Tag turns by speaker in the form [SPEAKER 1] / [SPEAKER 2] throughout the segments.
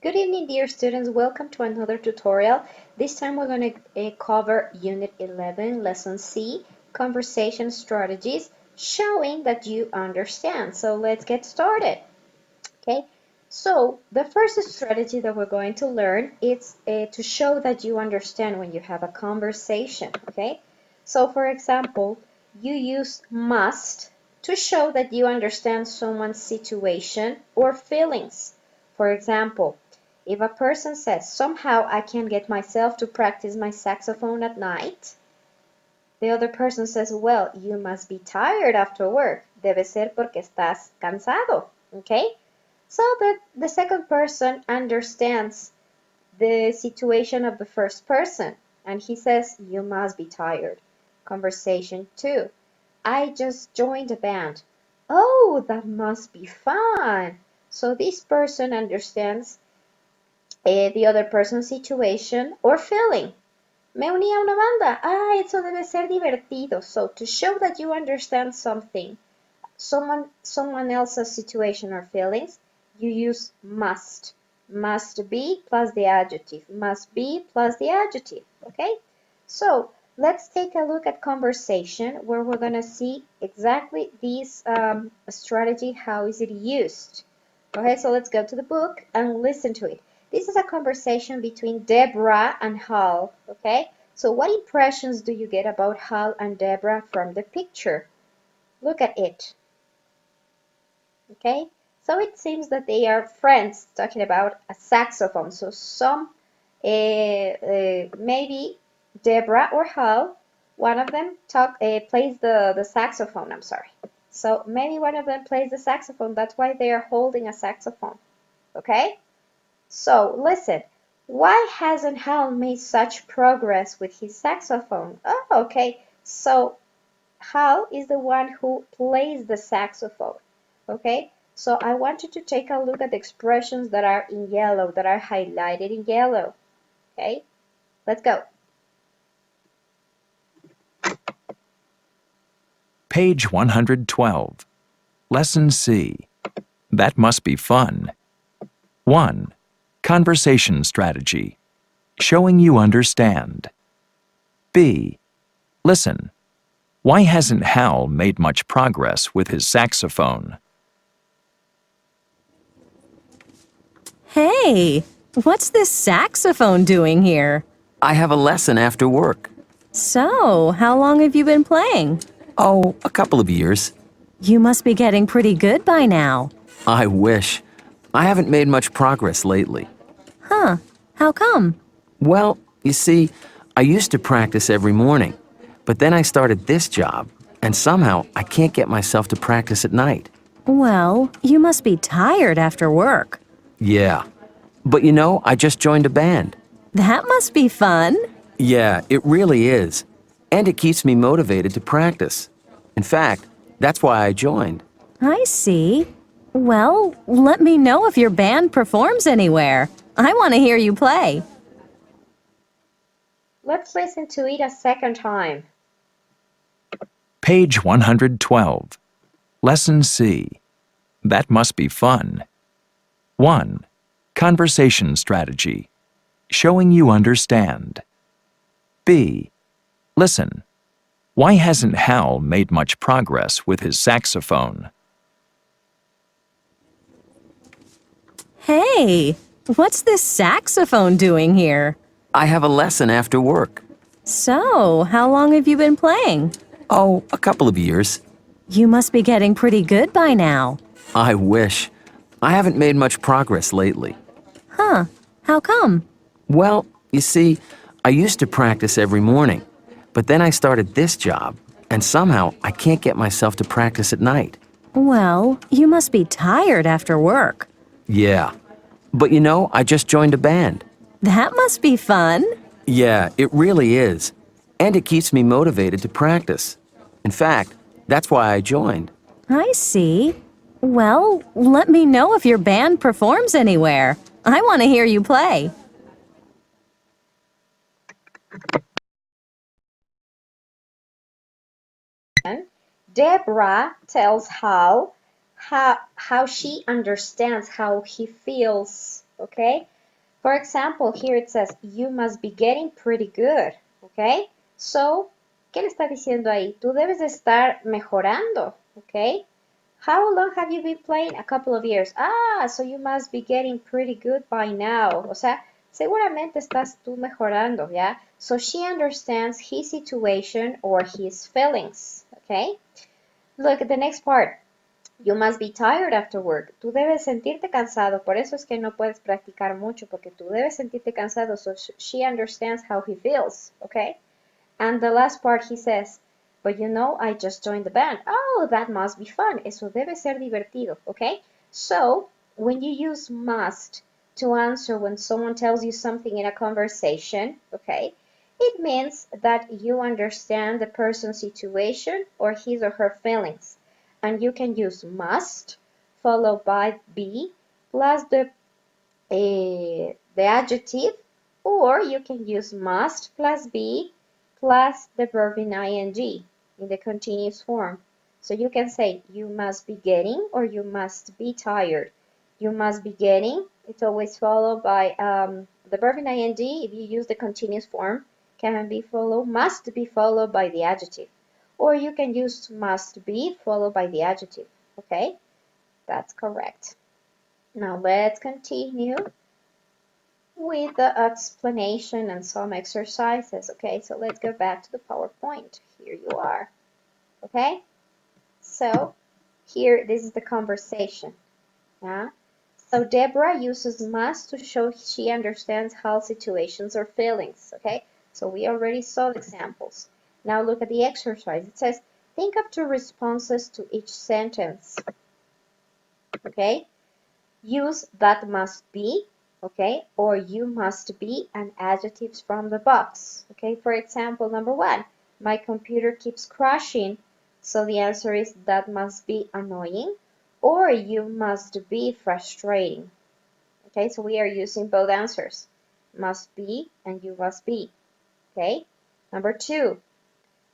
[SPEAKER 1] Good evening, dear students. Welcome to another tutorial. This time we're going to cover Unit 11, Lesson C, Conversation Strategies, showing that you understand. So let's get started. Okay, so the first strategy that we're going to learn is to show that you understand when you have a conversation. Okay, so for example, you use must to show that you understand someone's situation or feelings. For example, if a person says, somehow I can't get myself to practice my saxophone at night, the other person says, well, you must be tired after work. Debe ser porque estás cansado. Okay? So that the second person understands the situation of the first person and he says, you must be tired. Conversation 2. I just joined a band. Oh, that must be fun. So this person understands the other person's situation or feeling. Me uní a una banda. Ah, eso debe ser divertido. So to show that you understand something, someone else's situation or feelings, you use must. Must be plus the adjective. Must be plus the adjective. Okay? So let's take a look at conversation where we're going to see exactly this strategy. How is it used? Okay, so let's go to the book and listen to it. This is a conversation between Deborah and Hal. Okay, so what impressions do you get about Hal and Deborah from the picture? Look at it. Okay, so it seems that they are friends talking about a saxophone. So maybe Deborah or Hal, one of them plays the saxophone. I'm sorry. So maybe one of them plays the saxophone. That's why they are holding a saxophone. Okay? So listen. Why hasn't Hal made such progress with his saxophone? Oh, okay. So Hal is the one who plays the saxophone. Okay? So I want you to take a look at the expressions that are in yellow, that are highlighted in yellow. Okay? Let's go.
[SPEAKER 2] Page 112. Lesson C. That must be fun. 1. Conversation strategy. Showing you understand. B. Listen. Why hasn't Hal made much progress with his saxophone?
[SPEAKER 3] Hey, what's this saxophone doing here?
[SPEAKER 4] I have a lesson after work.
[SPEAKER 3] So, how long have you been playing?
[SPEAKER 4] Oh, a couple of years.
[SPEAKER 3] You must be getting pretty good by now.
[SPEAKER 4] I wish. I haven't made much progress lately.
[SPEAKER 3] Huh, how come?
[SPEAKER 4] Well, you see, I used to practice every morning, but then I started this job, and somehow I can't get myself to practice at night.
[SPEAKER 3] Well, you must be tired after work.
[SPEAKER 4] Yeah. But you know, I just joined a band.
[SPEAKER 3] That must be fun.
[SPEAKER 4] Yeah, it really is. And it keeps me motivated to practice. In fact, that's why I joined.
[SPEAKER 3] I see. Well, let me know if your band performs anywhere. I want to hear you play.
[SPEAKER 1] Let's listen to it a second time.
[SPEAKER 2] Page 112. Lesson C. That must be fun. 1. Conversation strategy. Showing you understand. B. Listen. Why hasn't Hal made much progress with his saxophone?
[SPEAKER 3] Hey, what's this saxophone doing here?
[SPEAKER 4] I have a lesson after work.
[SPEAKER 3] So, how long have you been playing?
[SPEAKER 4] Oh, a couple of years.
[SPEAKER 3] You must be getting pretty good by now.
[SPEAKER 4] I wish. I haven't made much progress lately.
[SPEAKER 3] Huh, how come?
[SPEAKER 4] Well, you see, I used to practice every morning, but then I started this job, and somehow I can't get myself to practice at night.
[SPEAKER 3] Well, you must be tired after work.
[SPEAKER 4] Yeah. But you know, I just joined a band.
[SPEAKER 3] That must be fun.
[SPEAKER 4] Yeah, it really is. And it keeps me motivated to practice. In fact, that's why I joined.
[SPEAKER 3] I see. Well, let me know if your band performs anywhere. I want to hear you play.
[SPEAKER 1] Deborah tells Hal how she understands how he feels. Okay? For example, here it says, you must be getting pretty good, okay? So, ¿qué le está diciendo ahí? Tú debes de estar mejorando, okay? How long have you been playing? A couple of years. Ah, so you must be getting pretty good by now. O sea, seguramente estás tú mejorando, ¿ya? So she understands his situation or his feelings, okay? Look at the next part. You must be tired after work. Tú debes sentirte cansado. Por eso es que no puedes practicar mucho, porque tú debes sentirte cansado. So she understands how he feels, okay? And the last part he says, but you know, I just joined the band. Oh, that must be fun. Eso debe ser divertido, okay? So, when you use must to answer when someone tells you something in a conversation, okay, it means that you understand the person's situation or his or her feelings. And you can use must followed by be plus the adjective, or you can use must plus be plus the verb in ing in the continuous form. So you can say you must be getting or you must be tired. You must be getting, it's always followed by the verb in ing. If you use the continuous form, can be followed, must be followed by the adjective. Or you can use must be followed by the adjective. Okay, that's correct. Now let's continue with the explanation and some exercises. Okay, so let's go back to the PowerPoint. Here you are. Okay, so here, this is the conversation. Yeah. So Deborah uses must to show she understands how situations or feelings. Okay, so we already saw examples. Now look at the exercise. It says, think of two responses to each sentence. Okay, use that must be, okay, or you must be and adjectives from the box. Okay, for example, number one, my computer keeps crashing. So the answer is that must be annoying, or you must be frustrating. Okay, so we are using both answers, must be and you must be. Okay, number two,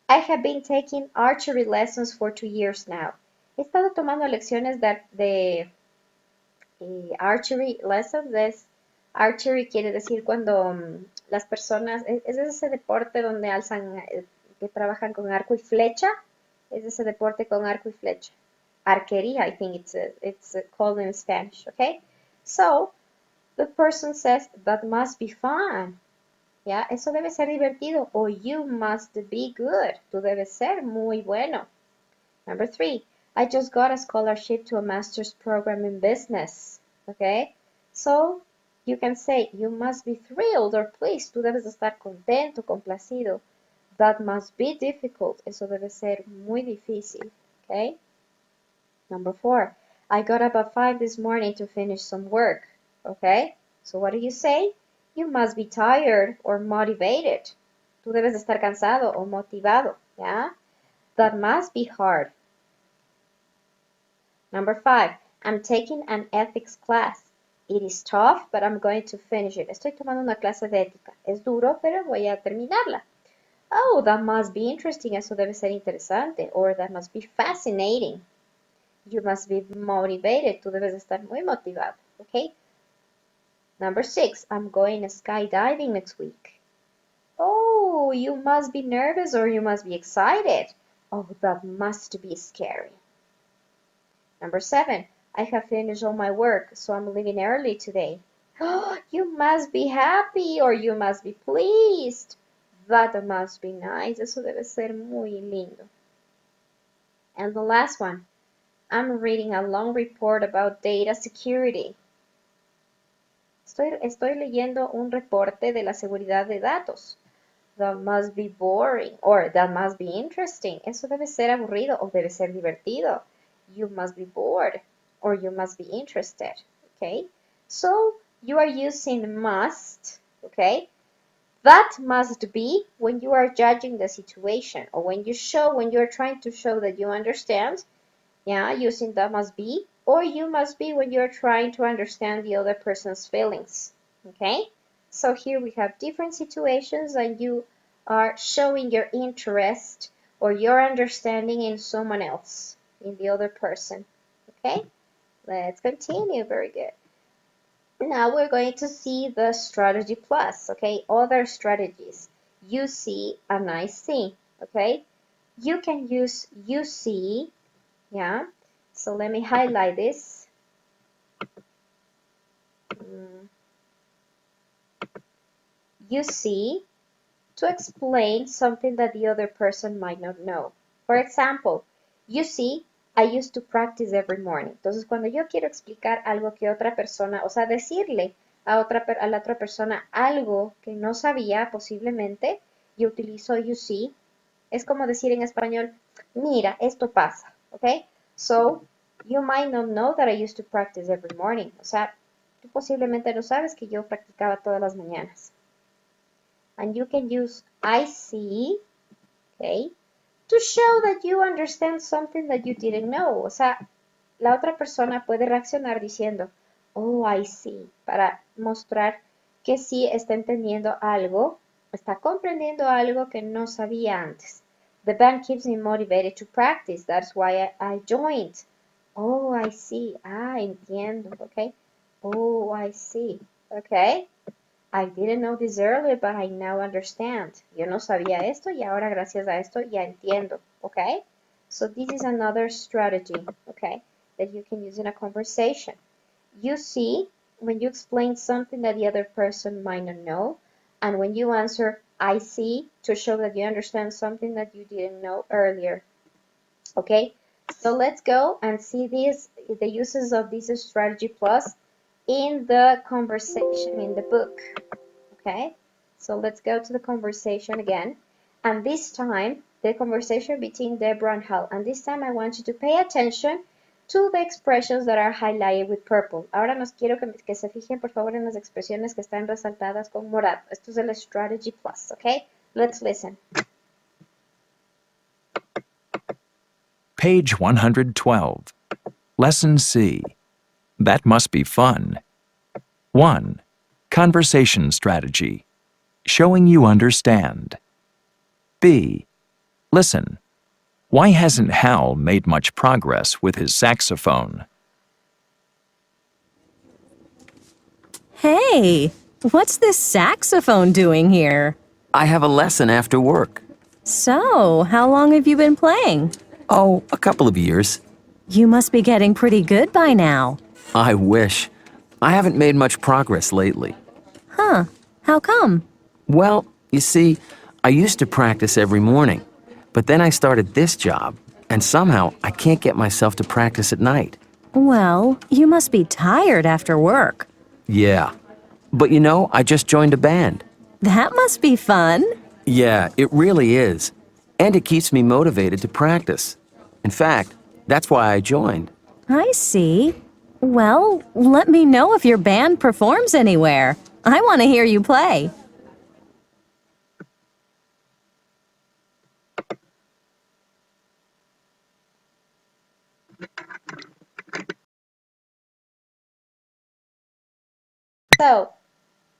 [SPEAKER 1] I have been taking archery lessons for 2 years now. He estado tomando lecciones de archery lessons. Archery quiere decir cuando las personas, es ese deporte donde alzan, que trabajan con arco y flecha, es ese deporte con arco y flecha. Arquería, I think it's called in Spanish, okay? So, the person says, that must be fun. ¿Ya? Eso debe ser divertido. Or you must be good. Tú debes ser muy bueno. Number three, I just got a scholarship to a master's program in business. Okay? So, you can say, you must be thrilled or pleased. Tú debes estar contento, complacido. That must be difficult. Eso debe ser muy difícil. Okay? Number four, I got up at 5 this morning to finish some work. Okay? So, what do you say? You must be tired or motivated. Tú debes estar cansado o motivado. Yeah? That must be hard. Number five, I'm taking an ethics class. It is tough, but I'm going to finish it. Estoy tomando una clase de ética. Es duro, pero voy a terminarla. Oh, that must be interesting. Eso debe ser interesante. Or that must be fascinating. You must be motivated. Tú debes estar muy motivado. Okay? Number six, I'm going skydiving next week. Oh, you must be nervous or you must be excited. Oh, that must be scary. Number seven, I have finished all my work, so I'm leaving early today. You must be happy or you must be pleased. That must be nice. Eso debe ser muy lindo. And the last one, I'm reading a long report about data security. Estoy leyendo un reporte de la seguridad de datos. That must be boring or that must be interesting. Eso debe ser aburrido o debe ser divertido. You must be bored or you must be interested. Okay? So you are using must, okay? That must be when you are judging the situation or when you are trying to show that you understand, yeah, using that must be, or you must be when you're trying to understand the other person's feelings. Okay? So here we have different situations and you are showing your interest or your understanding in someone else, in the other person. Okay? Let's continue. Very good. Now we're going to see the strategy plus, okay? Other strategies. You see and I see, okay? You can use you see, yeah? So let me highlight this. You see to explain something that the other person might not know. For example, you see, I used to practice every morning. Entonces, cuando yo quiero explicar algo que otra persona, o sea, decirle a la otra persona algo que no sabía posiblemente, yo utilizo you see. Es como decir en español, mira, esto pasa, ¿ok? So, you might not know that I used to practice every morning. O sea, tú posiblemente no sabes que yo practicaba todas las mañanas. And you can use I see, okay, to show that you understand something that you didn't know. O sea, la otra persona puede reaccionar diciendo, oh, I see, para mostrar que sí está entendiendo algo, está comprendiendo algo que no sabía antes. The band keeps me motivated to practice. That's why I joined. Oh, I see. Ah, entiendo. Okay. Oh, I see. Okay. I didn't know this earlier, but I now understand. Yo no sabía esto y ahora gracias a esto ya entiendo. Okay? So this is another strategy, okay, that you can use in a conversation. You see, when you explain something that the other person might not know, and when you answer, I see, to show that you understand something that you didn't know earlier. Okay? So let's go and see the uses of this strategy plus in the conversation in the book. Okay, so let's go to the conversation again. And this time, the conversation between Deborah and Hal. And this time I want you to pay attention to the expressions that are highlighted with purple. Ahora nos quiero que se fijen por favor en las expresiones que están resaltadas con morado. Esto es el Strategy Plus, okay? Let's listen.
[SPEAKER 2] Page 112. Lesson C. That must be fun. 1. Conversation strategy. Showing you understand. B. Listen. Why hasn't Hal made much progress with his saxophone?
[SPEAKER 3] Hey, what's this saxophone doing here?
[SPEAKER 4] I have a lesson after work.
[SPEAKER 3] So, how long have you been playing?
[SPEAKER 4] Oh, a couple of years.
[SPEAKER 3] You must be getting pretty good by now.
[SPEAKER 4] I wish. I haven't made much progress lately.
[SPEAKER 3] Huh, how come?
[SPEAKER 4] Well, you see, I used to practice every morning, but then I started this job, and somehow I can't get myself to practice at night.
[SPEAKER 3] Well, you must be tired after work.
[SPEAKER 4] Yeah. But you know, I just joined a band.
[SPEAKER 3] That must be fun.
[SPEAKER 4] Yeah, it really is. And it keeps me motivated to practice. In fact, that's why I joined.
[SPEAKER 3] I see. Well, let me know if your band performs anywhere. I want to hear you play.
[SPEAKER 1] So,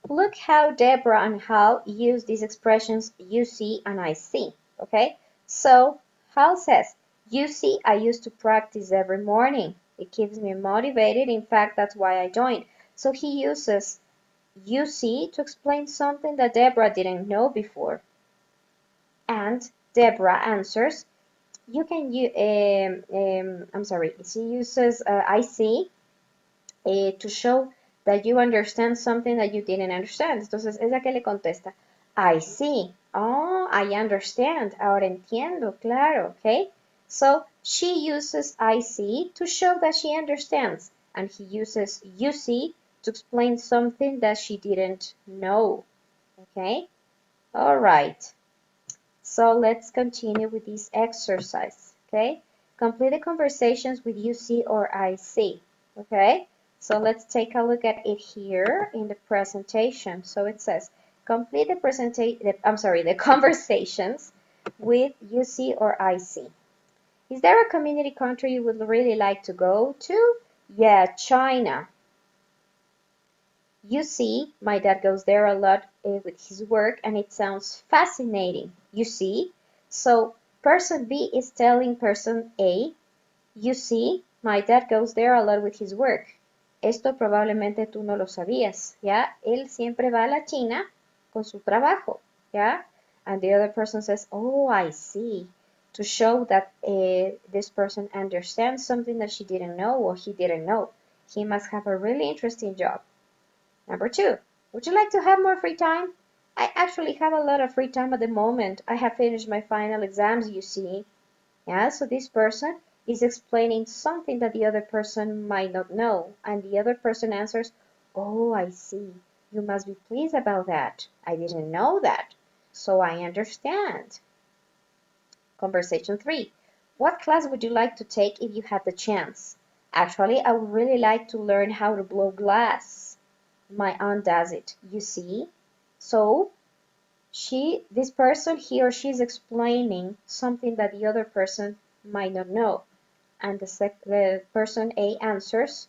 [SPEAKER 1] look how Deborah and Hal use these expressions you see and I see, okay? So Hal says, you see, I used to practice every morning. It keeps me motivated. In fact, that's why I joined. So he uses you see to explain something that Deborah didn't know before. And Deborah answers, you can use, I'm sorry, she uses I see to show that you understand something that you didn't understand. Entonces, ella que le contesta, I see. Oh, I understand. Ahora entiendo, claro, okay? So, she uses I see to show that she understands. And he uses you see to explain something that she didn't know, okay? All right. So, let's continue with this exercise, okay? Complete the conversations with you see or I see, okay? So let's take a look at it here in the presentation. So it says, complete the conversations with you see or I see. Is there a community country you would really like to go to? Yeah, China. You see, my dad goes there a lot with his work and it sounds fascinating. You see? So person B is telling person A, you see, my dad goes there a lot with his work. esto probablemente tú no lo sabías, ¿ya? Él siempre va a la China con su trabajo, ¿ya? And the other person says, oh, I see. To show that this person understands something that she didn't know or he didn't know. He must have a really interesting job. Number two, would you like to have more free time? I actually have a lot of free time at the moment. I have finished my final exams, you see. Yeah, so this person is explaining something that the other person might not know, and the other person answers, oh, I see. You must be pleased about that. I didn't know that. So I understand. Conversation 3. What class would you like to take if you had the chance? Actually, I would really like to learn how to blow glass. My aunt does it, you see. So this person, he or she is explaining something that the other person might not know. And the person A answers,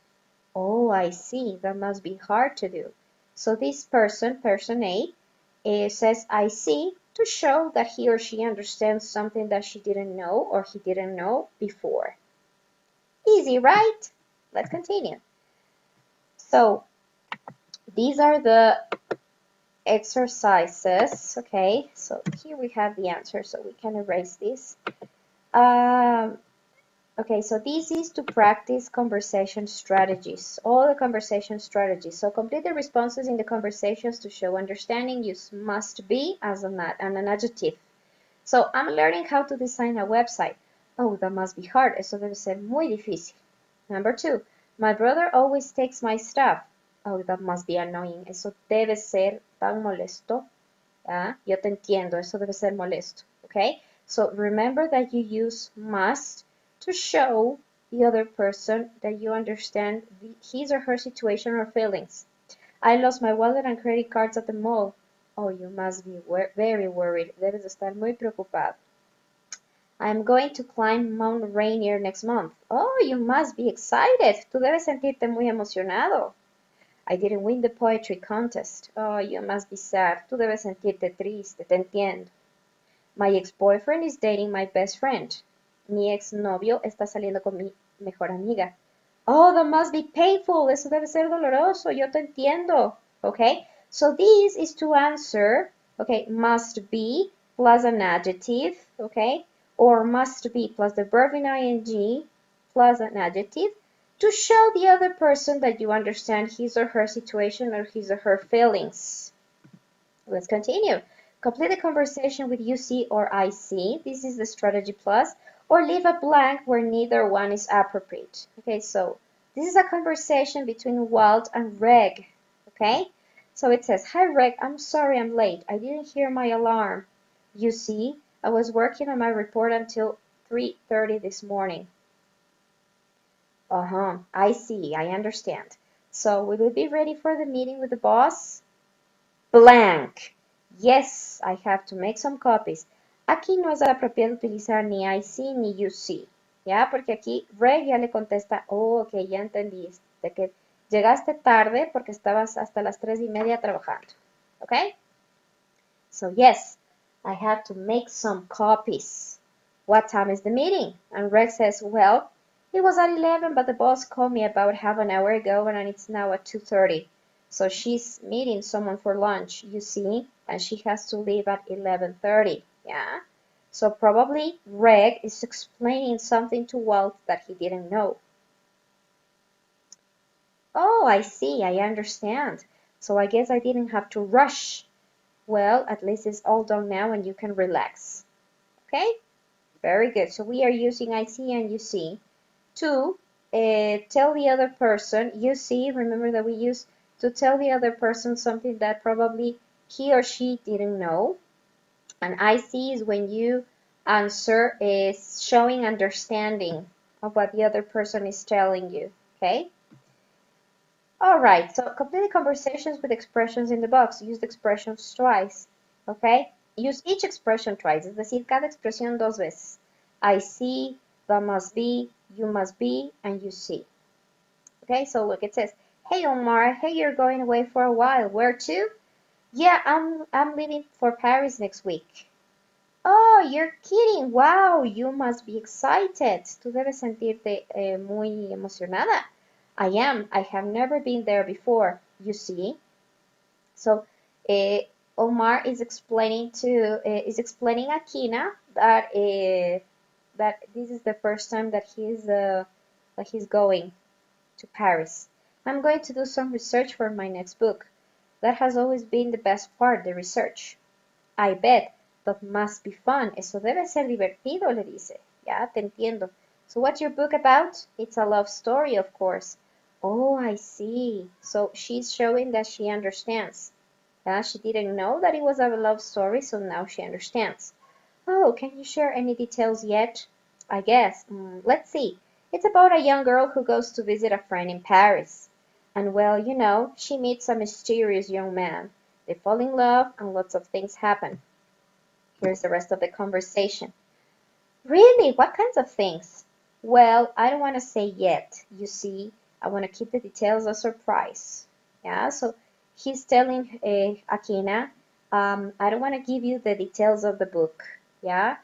[SPEAKER 1] oh, I see, that must be hard to do. So this person A, says, I see, to show that he or she understands something that she didn't know or he didn't know before. Easy, right? Let's continue. So these are the exercises. Okay, so here we have the answer, so we can erase this. Okay, so this is to practice conversation strategies, all the conversation strategies. So complete the responses in the conversations to show understanding. Use must be as an adjective. So I'm learning how to design a website. Oh, that must be hard. Eso debe ser muy difícil. Number two, my brother always takes my stuff. Oh, that must be annoying. Eso debe ser tan molesto. Ah, yo te entiendo. Eso debe ser molesto. Okay? So remember that you use must to show the other person that you understand his or her situation or feelings. I lost my wallet and credit cards at the mall. Oh, you must be very worried. Debes estar muy preocupado. I'm going to climb Mount Rainier next month. Oh, you must be excited. Tú debes sentirte muy emocionado. I didn't win the poetry contest. Oh, you must be sad. Tú debes sentirte triste. Te entiendo. My ex-boyfriend is dating my best friend. Mi ex-novio está saliendo con mi mejor amiga. Oh, that must be painful. Eso debe ser doloroso. Yo te entiendo. Okay? So this is to answer, okay, must be plus an adjective, okay? Or must be plus the verb in ing plus an adjective to show the other person that you understand his or her situation or his or her feelings. Let's continue. Complete the conversation with you see or I see. This is the strategy plus. Or leave a blank where neither one is appropriate. Okay, so this is a conversation between Walt and Reg. Okay, so it says, hi Reg, I'm sorry I'm late. I didn't hear my alarm. You see, I was working on my report until 3:30 this morning. I see, I understand. So will you be ready for the meeting with the boss? Blank. Yes, I have to make some copies. Aquí no es apropiado utilizar ni I see ni you see. ¿Ya? Porque aquí Ray ya le contesta, oh, ok, ya entendí, de que llegaste tarde porque estabas hasta las 3:30 trabajando. ¿Ok? So yes, I have to make some copies. What time is the meeting? And Rex says, well, it was at 11, but the boss called me about half an hour ago and it's now at 2:30. So she's meeting someone for lunch, you see, and she has to leave at 11:30. Yeah? So probably Reg is explaining something to Walt that he didn't know. Oh, I see, I understand. So I guess I didn't have to rush. Well, at least it's all done now and you can relax. Okay? Very good. So we are using I see and you see to tell the other person, you see, remember that we use to tell the other person something that probably he or she didn't know. And I see is when you answer is showing understanding of what the other person is telling you. Okay? All right, so complete the conversations with expressions in the box. Use the expressions twice, okay? Use each expression twice, es decir, cada expresión dos veces. I see, that must be, you must be, and you see. Okay, so look, it says, hey Omar, hey, you're going away for a while. Where to? Yeah, I'm leaving for Paris next week. Oh, you're kidding. Wow, you must be excited. Tú debes sentirte muy emocionada. I am. I have never been there before, you see. So uh, Omar is explaining Akina that this is the first time that he's going to Paris. I'm going to do some research for my next book. That has always been the best part, the research. I bet, but must be fun. Eso debe ser divertido, le dice. Ya, te entiendo. So what's your book about? It's a love story, of course. Oh, I see. So she's showing that she understands. She didn't know that it was a love story, so now she understands. Oh, can you share any details yet? I guess. Let's see. It's about a young girl who goes to visit a friend in Paris. And well, she meets a mysterious young man. They fall in love and lots of things happen. Here's the rest of the conversation. Really? What kinds of things? Well, I don't want to say yet. You see, I want to keep the details a surprise. Yeah, so he's telling Akina, I don't want to give you the details of the book. Yeah,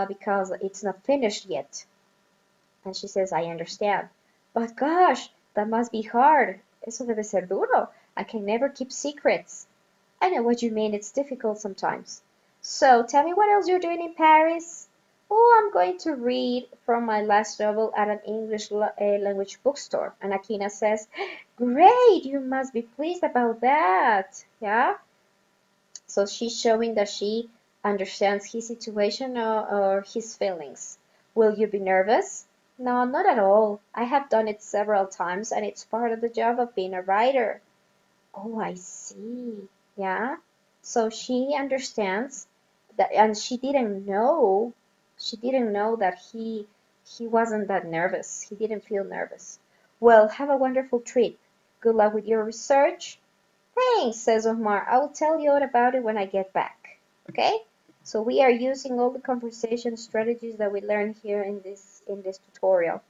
[SPEAKER 1] because it's not finished yet. And she says, I understand. But gosh, that must be hard. Eso debe ser duro. I can never keep secrets. I know what you mean. It's difficult sometimes. So tell me what else you're doing in Paris. Oh, I'm going to read from my last novel at an English language bookstore. And Akina says, great, you must be pleased about that. Yeah? So she's showing that she understands his situation or his feelings. Will you be nervous? No, not at all. I have done it several times and it's part of the job of being a writer. Oh, I see. Yeah. So she understands that, and she didn't know that he wasn't that nervous. He didn't feel nervous. Well, have a wonderful trip. Good luck with your research. Thanks, says Omar. I will tell you all about it when I get back. Okay? So we are using all the conversation strategies that we learned here in this tutorial.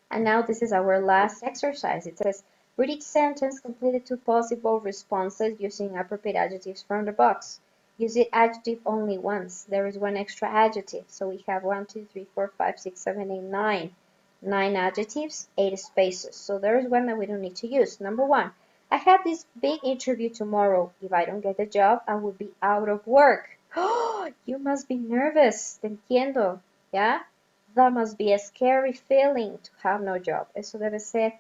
[SPEAKER 1] And now this is our last exercise. It says, read each sentence, complete the two possible responses using appropriate adjectives from the box. Use the adjective only once. There is one extra adjective. So we have 1, 2, 3, 4, 5, 6, 7, 8, 9. 9 adjectives, 8 spaces. So there is one that we don't need to use. Number 1. I have this big interview tomorrow. If I don't get the job, I will be out of work. Oh, you must be nervous. Te entiendo. ¿Ya? That must be a scary feeling to have no job. Eso debe ser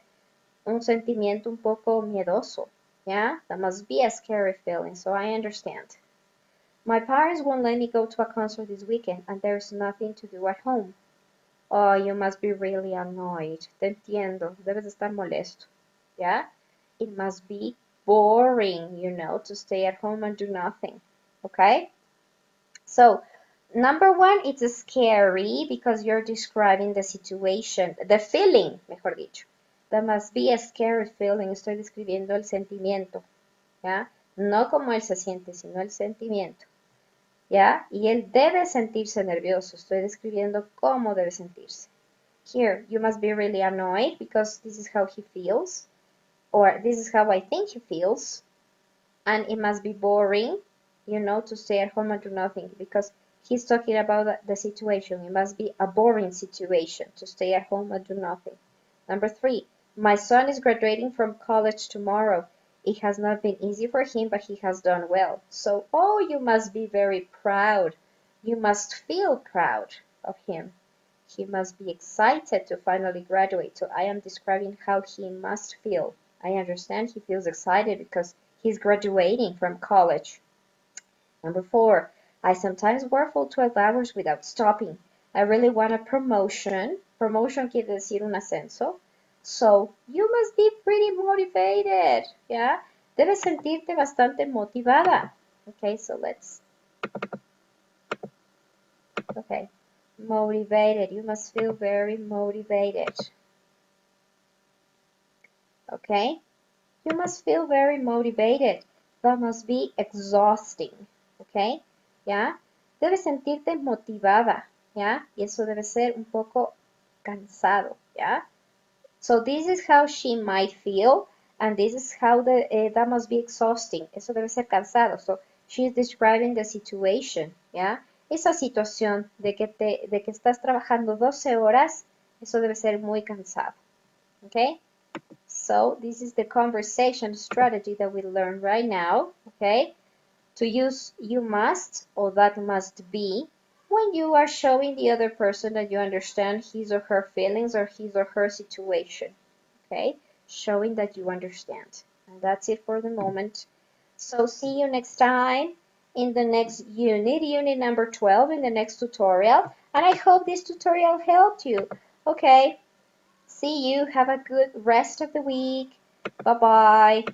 [SPEAKER 1] un sentimiento un poco miedoso. Yeah, that must be a scary feeling. So I understand. My parents won't let me go to a concert this weekend and there's nothing to do at home. Oh, you must be really annoyed. Te entiendo. Debes estar molesto. Yeah? It must be boring, to stay at home and do nothing. Okay? So, number 1, it's scary because you're describing the situation, the feeling, mejor dicho. That must be a scary feeling. Estoy describiendo el sentimiento, ¿ya? No como él se siente, sino el sentimiento, ¿ya? Y él debe sentirse nervioso. Estoy describiendo cómo debe sentirse. Here, you must be really annoyed because this is how he feels, or this is how I think he feels. And it must be boring, to stay at home and do nothing because he's talking about the situation. It must be a boring situation to stay at home and do nothing. Number 3, my son is graduating from college tomorrow. It has not been easy for him, but he has done well. So, oh, you must be very proud. You must feel proud of him. He must be excited to finally graduate. So I am describing how he must feel. I understand he feels excited because he's graduating from college. Number 4, I sometimes work for 12 hours without stopping. I really want a promotion. Promotion quiere decir un ascenso. So, you must be pretty motivated. Yeah? Debes sentirte bastante motivada. Okay, so okay. Motivated. You must feel very motivated. Okay? You must feel very motivated. That must be exhausting. Okay? ¿Ya? Debes sentirte motivada. ¿Ya? Y eso debe ser un poco cansado. ¿Ya? So this is how she might feel, and this is how that must be exhausting. Eso debe ser cansado. So she is describing the situation. ¿Ya? Esa situación de que estás trabajando 12 horas, eso debe ser muy cansado. Okay, so this is the conversation strategy that we learn right now. Okay, to use you must or that must be when you are showing the other person that you understand his or her feelings or his or her situation. Okay, showing that you understand. And that's it for the moment. So see you next time in the next unit number 12 in the next tutorial. And I hope this tutorial helped you. Okay, see you. Have a good rest of the week. Bye bye.